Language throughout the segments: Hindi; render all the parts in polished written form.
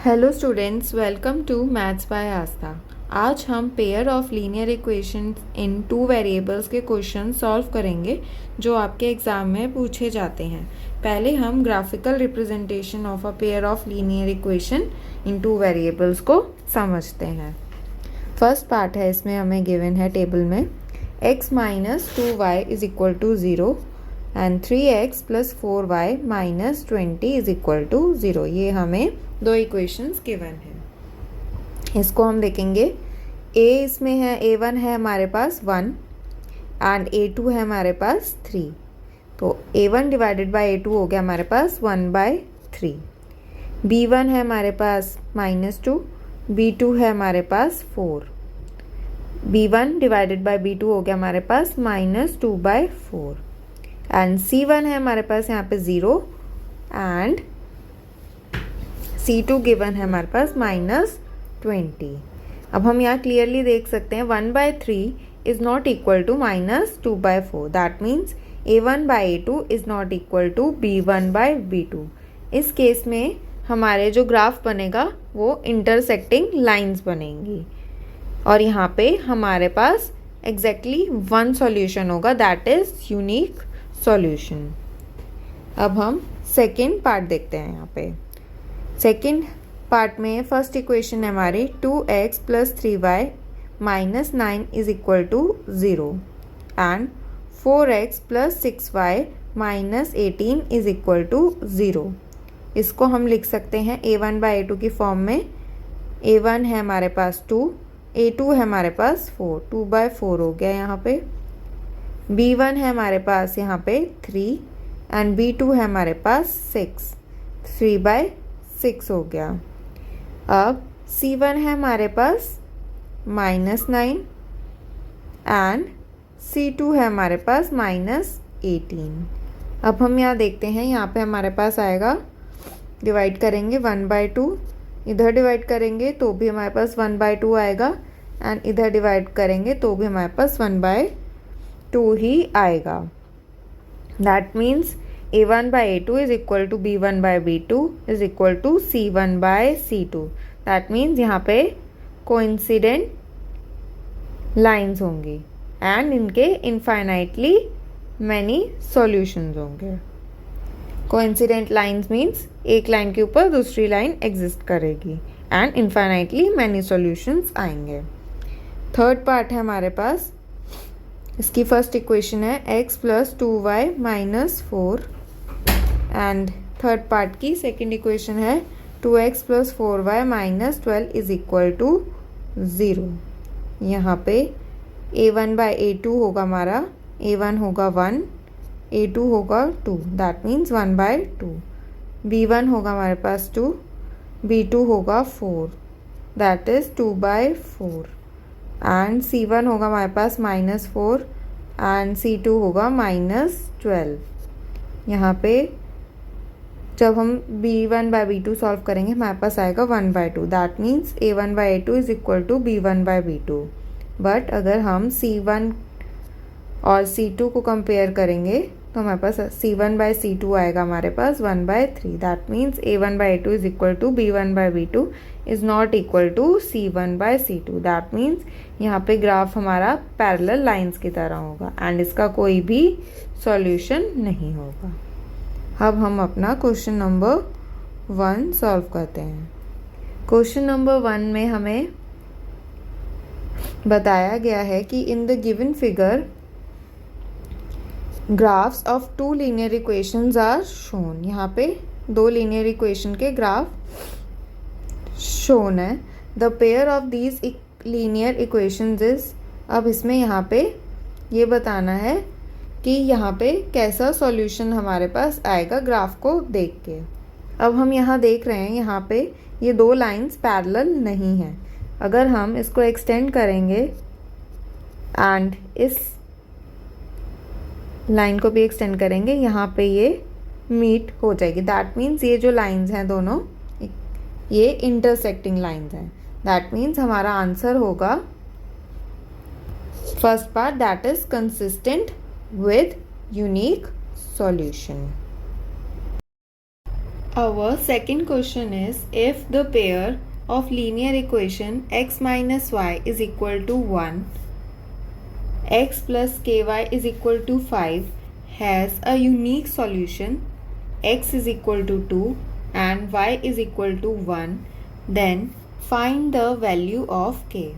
Hello students, welcome to maths by Aastha. आज हम pair of linear equations in two variables के क्वेश्चन सॉल्व करेंगे जो आपके एग्ज़ाम में पूछे जाते हैं। पहले हम graphical representation of a pair of linear equation in two variables को समझते हैं। फर्स्ट पार्ट है, इसमें हमें गिवन है टेबल में x minus 2y is equal to 0 and 3x plus 4y minus 20 is equal to 0। ये हमें दो इक्वेशंस गिवन है। इसको हम देखेंगे। a इसमें है, a1 है हमारे पास 1 एंड a2 है हमारे पास 3। तो a1 डिवाइडेड बाय a2 हो गया हमारे पास 1/3। b1 है हमारे पास -2, b2 है हमारे पास 4। b1 डिवाइडेड बाय b2 हो गया हमारे पास -2/4 एंड c1 है हमारे पास यहाँ पे 0 एंड c2 गिवन है हमारे पास -20। अब हम यहाँ क्लियरली देख सकते हैं 1/3 is not equal to -2/4। That means a1/a2 is not equal to b1/b2। इस केस में हमारे जो ग्राफ बनेगा वो इंटरसेक्टिंग लाइंस बनेंगी और यहाँ पे हमारे पास एग्जैक्टली वन सॉल्यूशन होगा, दैट इज यूनिक सॉल्यूशन। अब हम सेकेंड पार्ट देखते हैं। यहाँ पे सेकेंड पार्ट में फर्स्ट इक्वेशन है हमारी 2x plus 3y minus 9 is equal to 0 and 4x plus 6y minus 18 is equal to 0। इसको हम लिख सकते हैं a1/a2 की फॉर्म में। a1 है हमारे पास 2, a2 है हमारे पास 4, 2/4 हो गया यहाँ पे। b1 है हमारे पास यहाँ पे 3 एंड b2 है हमारे पास 6, 3/6 हो गया। अब c1 है हमारे पास -9 एंड c2 है हमारे पास -18। अब हम यहाँ देखते हैं, यहाँ पे हमारे पास आएगा, डिवाइड करेंगे 1/2, इधर डिवाइड करेंगे तो भी हमारे पास 1/2 आएगा एंड इधर डिवाइड करेंगे तो भी हमारे पास 1/2 ही आएगा। That means a1/a2 is equal to b1/b2 is equal to c1/c2। That means यहाँ पे कोइंसिडेंट लाइंस होंगी एंड इनके इनफाइनाइटली मैनी सॉल्यूशंस होंगे। कोइंसिडेंट लाइंस मीन्स एक लाइन के ऊपर दूसरी लाइन एग्जिस्ट करेगी एंड इनफाइनाइटली मैनी सॉल्यूशंस आएंगे। थर्ड पार्ट है हमारे पास, इसकी फर्स्ट इक्वेशन है x plus 2y minus 4 and third part की सेकेंड इक्वेशन है 2x plus 4y minus 12 is equal to 0। यहाँ पे a1/a2 होगा हमारा, a1 होगा 1, a2 होगा 2, दैट मीन्स 1/2। b1 होगा हमारे पास 2, b2 होगा 4, दैट इज 2/4 एंड c1 होगा हमारे पास -4 एंड c2 होगा -12। यहाँ पे जब हम b1/b2 सॉल्व करेंगे हमारे पास आएगा 1/2। That means a1/a2 is equal to b1/b2। But अगर हम c1 और c2 को कंपेयर करेंगे तो हमारे पास c1/c2 आएगा हमारे पास 1/3। That means a1/a2 is equal to b1/b2 is not equal to c1/c2। That means यहाँ पे ग्राफ हमारा पैरेलल लाइंस की तरह होगा एंड इसका कोई भी सॉल्यूशन नहीं होगा। अब हम अपना क्वेश्चन नंबर 1 सॉल्व करते हैं। क्वेश्चन नंबर 1 में हमें बताया गया है कि in the given figure graphs of two linear equations are shown. यहाँ पे दो लीनियर इक्वेशन के ग्राफ शोन है। The pair of these linear equations is, अब इसमें यहाँ पे ये बताना है कि यहाँ पे कैसा सॉल्यूशन हमारे पास आएगा ग्राफ को देख के। अब हम यहाँ देख रहे हैं, यहाँ पे ये दो लाइंस पैरेलल नहीं हैं। अगर हम इसको एक्सटेंड करेंगे एंड इस लाइन को भी एक्सटेंड करेंगे, यहाँ पे ये मीट हो जाएगी। दैट मीन्स ये जो लाइंस हैं दोनों, ये इंटरसेक्टिंग लाइंस हैं। दैट मीन्स हमारा आंसर होगा first part, that is consistent with unique solution। Our second question is, if the pair of linear equation x minus y is equal to 1, x plus ky is equal to 5 has a unique solution x is equal to 2 and y is equal to 1, then find the value of k.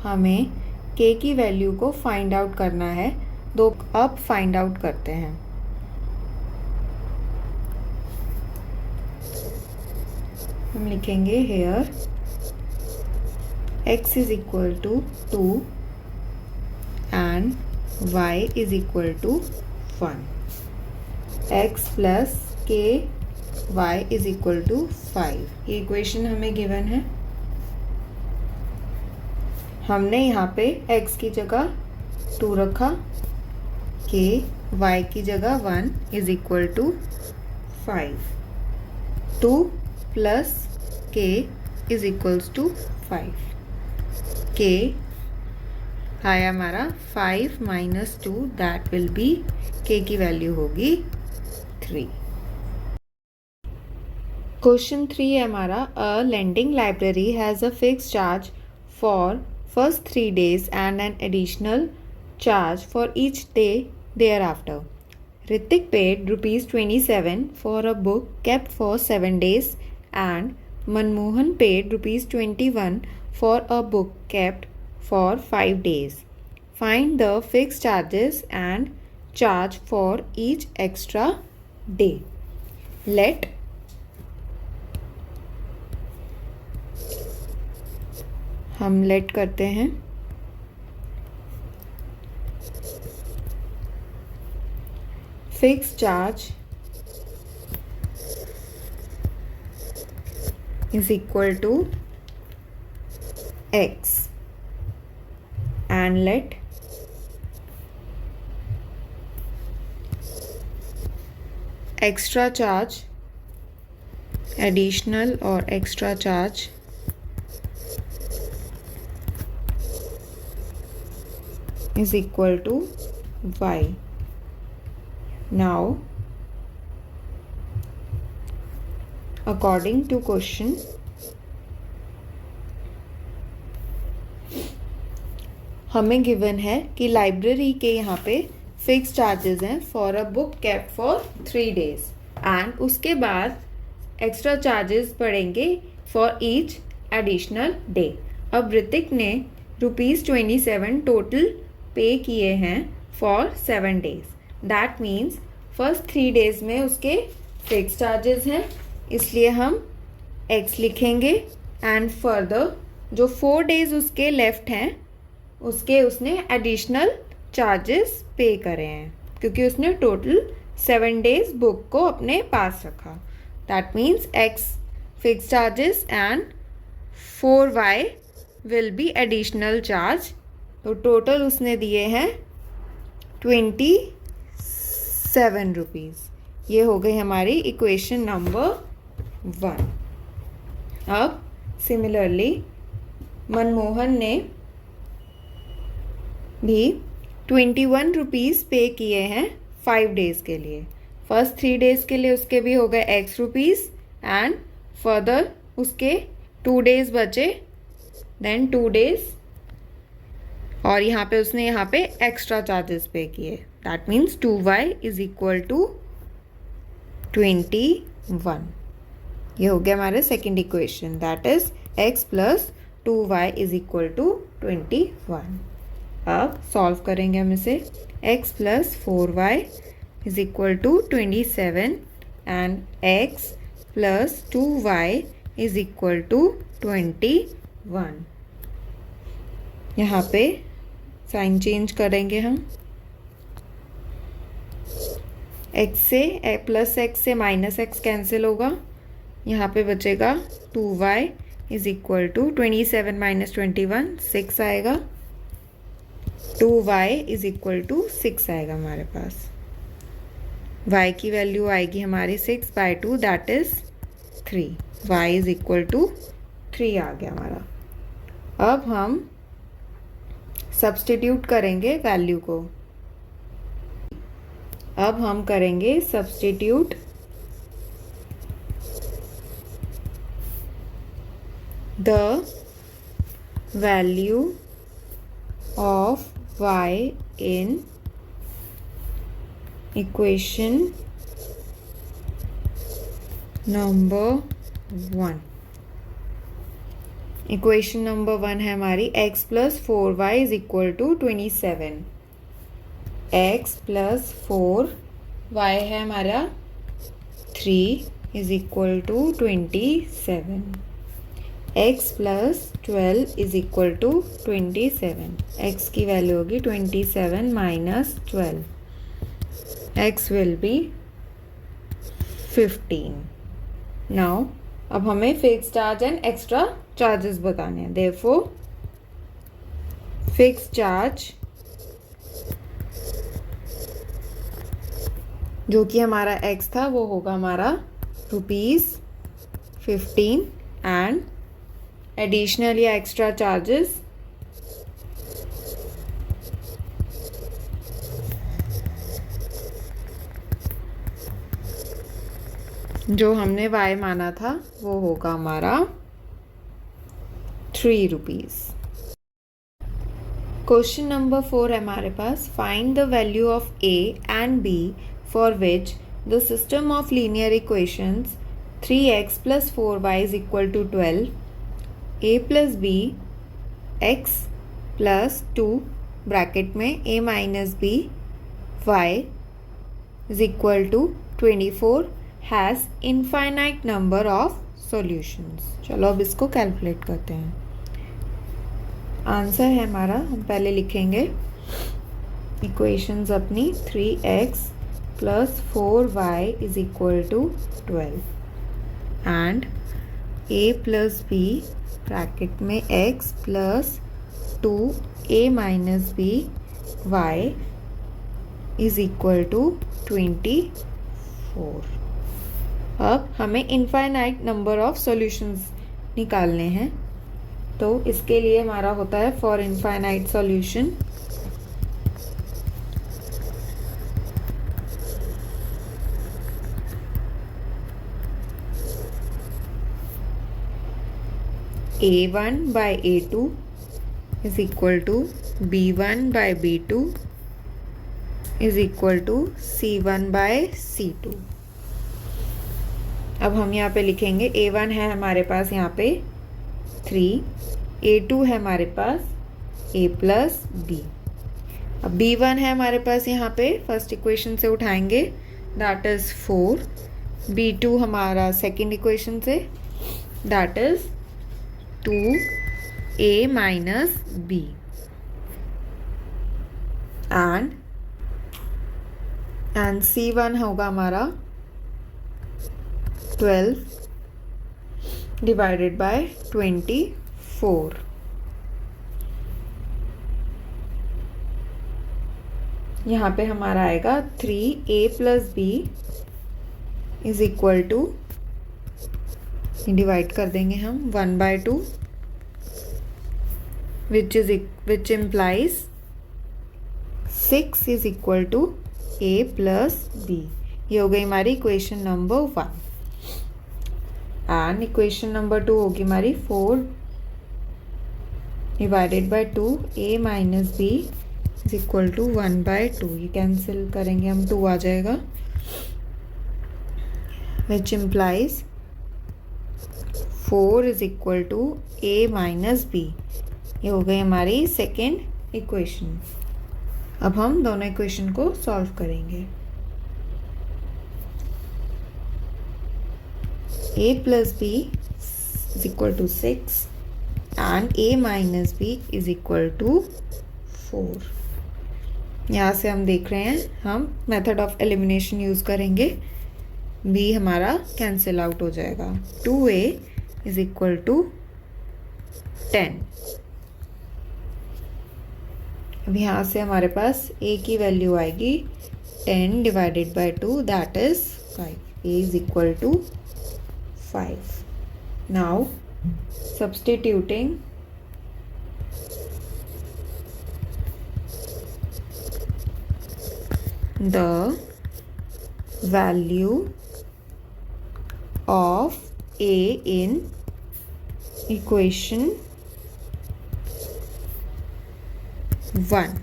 हमें k की वैल्यू को फाइंड आउट करना है, तो अब फाइंड आउट करते हैं। हम लिखेंगे hair x is equal to 2 and y is equal to 1, x plus k y is equal to 5। ये इक्वेशन हमें गिवन है। हमने यहाँ पे x की जगह 2 रखा, k y की जगह 1 is equal to 5। 2 plus k is equals to 5। k आया हमारा 5 minus 2, that will be k की वैल्यू होगी 3। क्वेश्चन 3 है हमारा, a lending library has a fix charge for first 3 days and an additional charge for each day thereafter. Ritik paid ₹27 for a book kept for 7 days and Manmohan paid ₹21 for a book kept for 5 days. Find the fixed charges and charge for each extra day. Let हम लेट करते हैं। Fix charge is equal to x and let extra charge, additional or extra charge is equal to y. Now according to question, हमें गिवन है कि लाइब्रेरी के यहाँ पे फिक्स चार्जेस हैं for a book kept for 3 days and उसके बाद एक्स्ट्रा चार्जेस पड़ेंगे फॉर ईच एडिशनल डे। अब ऋतिक ने ₹27 टोटल पे किए हैं for 7 days, that means first 3 days में उसके फिक्स चार्जेस हैं, इसलिए हम x लिखेंगे एंड फर्दर जो 4 days उसके लेफ्ट हैं उसके उसने एडिशनल चार्जेस पे करे हैं क्योंकि उसने टोटल 7 days बुक को अपने पास रखा। That means x fix charges and 4y will be additional charge, तो टोटल उसने दिए हैं 27 रुपीज़। ये हो गई हमारी इक्वेशन नंबर 1। अब सिमिलरली मनमोहन ने भी 21 रुपीज़ पे किए हैं 5 days के लिए। फर्स्ट 3 days के लिए उसके भी हो गए x रुपीज़ एंड फर्दर उसके 2 days बचे, देन 2 days और यहाँ पे उसने यहाँ पे एक्स्ट्रा चार्जेस पे किए, that means 2y is equal to 21। ये हो गया हमारे second equation, that is x plus 2y is equal to 21। अब सॉल्व करेंगे हम इसे। x plus 4y is equal to 27 and x plus 2y is equal to 21। यहाँ पे साइन चेंज करेंगे हम, x से प्लस x से माइनस x कैंसिल होगा, यहाँ पे बचेगा 2y is equal to 27 minus 21 6 आएगा, 2y इज इक्वल टू 6 आएगा हमारे पास। y की वैल्यू आएगी हमारी 6/2 that is 3, y is equal to 3 आ गया हमारा। अब हम सब्स्टिट्यूट करेंगे वैल्यू को। अब हम करेंगे substitute The value of y in equation number 1. Equation number 1 है हमारी x plus 4y is equal to 27. x plus 4y है हमारा 3 is equal to 27. x plus 12 is equal to 27. x की वैल्यू होगी 27 minus 12. x will be 15. Now अब हमें fix charge and extra charges बताने हैं. देयरफॉर फिक्स चार्ज जो कि हमारा x था वो होगा हमारा ₹15 एंड एडिशनली एक्स्ट्रा चार्जेस जो हमने y माना था वो होगा हमारा ₹3. क्वेश्चन नंबर 4 है हमारे पास. Find the value of a and b for which the system of linear equations 3x plus 4y is equal to 12, a plus b x plus 2 bracket में a minus b y is equal to 24 has infinite number of solutions. चलो अब इसको कैलकुलेट करते हैं. आंसर है हमारा, हम पहले लिखेंगे इक्वेशंस अपनी. 3x plus 4y is equal to 12 and a plus b bracket में x plus 2a minus b y is equal to 24. अब हमें इनफाइनाइट नंबर ऑफ सॉल्यूशंस निकालने हैं. तो इसके लिए हमारा होता है for infinite solution a1 by a2 is equal to b1 by b2 is equal to c1 by c2. अब हम यहाँ पे लिखेंगे a1 है हमारे पास यहाँ पे 3, a2 है हमारे पास a प्लस b. अब b1 है हमारे पास यहाँ पे फर्स्ट इक्वेशन से उठाएंगे दैट इज 4, b2 हमारा second equation say that is 2a minus b and c1 होगा हमारा 12 डिवाइडेड बाय 24. यहाँ पे हमारा आएगा 3a plus b is equal to, divide कर देंगे हम 1/2 which implies 6 is equal to a plus b. ये हो गई हमारी equation number 1 and equation number 2 होगी हमारी 4 divided by 2 a minus b is equal to 1/2. ये कैंसिल करेंगे हम, 2 आ जाएगा which implies 4 is equal to a minus b. ये हो गई हमारी सेकेंड इक्वेशन. अब हम दोनों इक्वेशन को सॉल्व करेंगे. a plus b is equal to 6 and a minus b is equal to 4. यहाँ से हम देख रहे हैं हम मेथड ऑफ एलिमिनेशन यूज़ करेंगे. b हमारा कैंसिल आउट हो जाएगा. 2a is equal to 10. अब यहाँ से हमारे पास a की वैल्यू आएगी 10 divided by 2 that is 5. a is equal to 5. Now substituting the value of a in equation 1।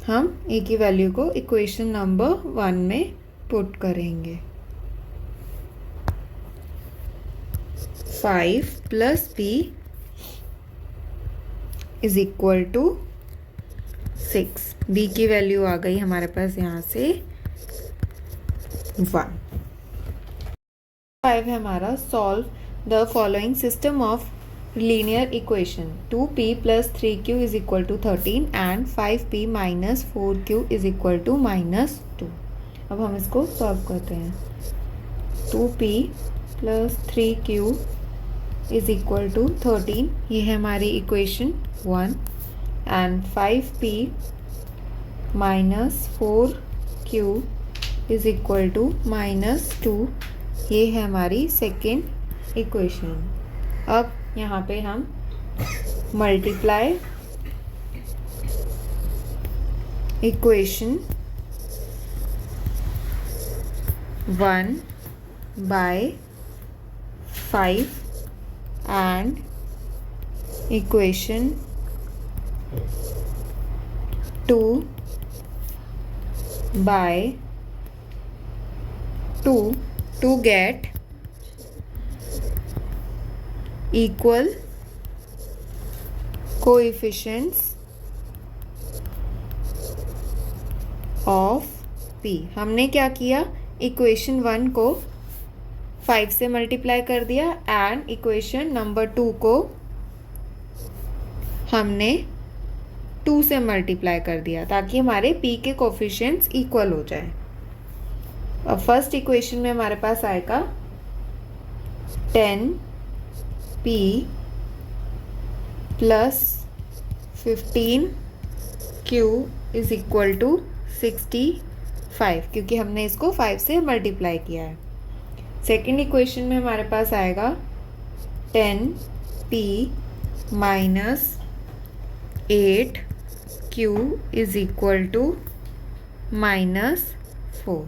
हम ए की वैल्यू को इक्वेशन नंबर 1 में पुट करेंगे। 5 plus b is equal to 6। b की वैल्यू आ गई हमारे पास यहाँ से 1। 5 है हमारा, solve the following system of linear equation 2p plus 3q is equal to 13 and 5p minus 4q is equal to -2। अब हम इसको सॉल्व करते हैं। 2p plus 3q is equal to 13, ये है हमारी equation 1, and 5p minus 4q is equal to -2, ये है हमारी सेकेंड इक्वेशन। अब यहाँ पे हम multiply equation 1 by 5 and equation 2 by 2 to get equal coefficients of p। हमने क्या किया, इक्वेशन 1 को 5 से मल्टीप्लाई कर दिया एंड इक्वेशन नंबर 2 को हमने 2 से मल्टीप्लाई कर दिया ताकि हमारे p के कोफिशिएंट्स इक्वल हो जाए। अब फर्स्ट इक्वेशन में हमारे पास आएगा 10p plus 15q is equal to 65, क्योंकि हमने इसको 5 से मल्टीप्लाई किया है। सेकेंड इक्वेशन में हमारे पास आएगा 10p minus 8q is equal to -4।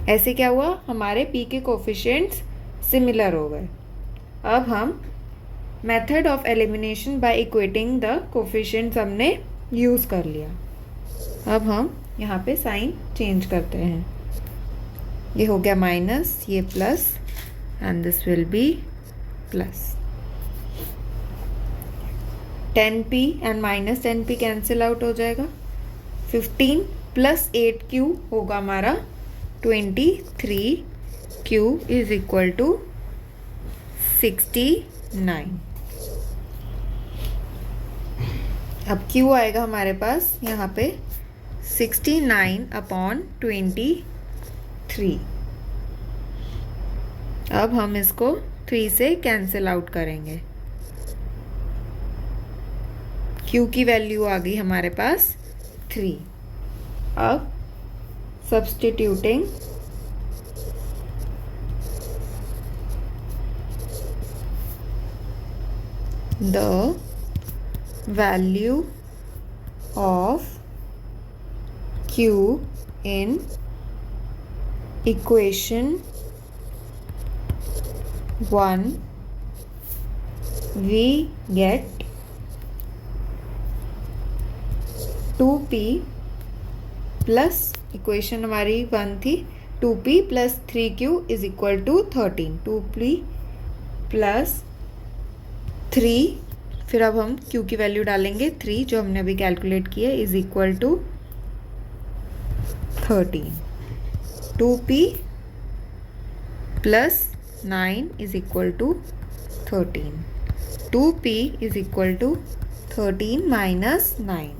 ऐसे क्या हुआ, हमारे p के कोफिशिएंट्स सिमिलर हो गए। अब हम method of elimination by equating the coefficients हमने यूज़ कर लिया। अब हम यहाँ पे साइन चेंज करते हैं। ये हो गया माइनस, ये plus, and this will be plus. 10p and minus 10p cancel out हो जाएगा। 15 प्लस 8q होगा हमारा 23q इज इक्वल टू 69। अब q आएगा हमारे पास यहाँ पे 69/23। अब हम इसको 3 से कैंसिल आउट करेंगे। q की वैल्यू आ गई हमारे पास 3। अब substituting the value of q in equation 1, we get 2p plus, equation हमारी 1 थी, 2p plus 3q is equal to 13। 2p plus 3, फिर अब हम q की वैल्यू डालेंगे 3 जो हमने अभी कैलकुलेट किया, is equal to 13। 2p plus 9 is equal to 13। 2p is equal to 13 minus 9,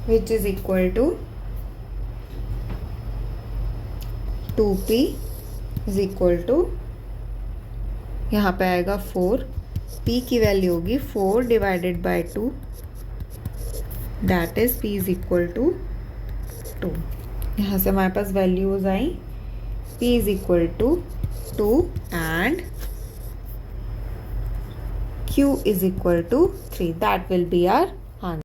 which is equal to 2p is equal to, यहाँ पे आएगा 4, p की वैल्यू होगी 4 divided by 2, that is p is equal to 2। यहाँ से हमारे पास वैल्यूज आई, p is equal to 2 and q is equal to 3। That will be are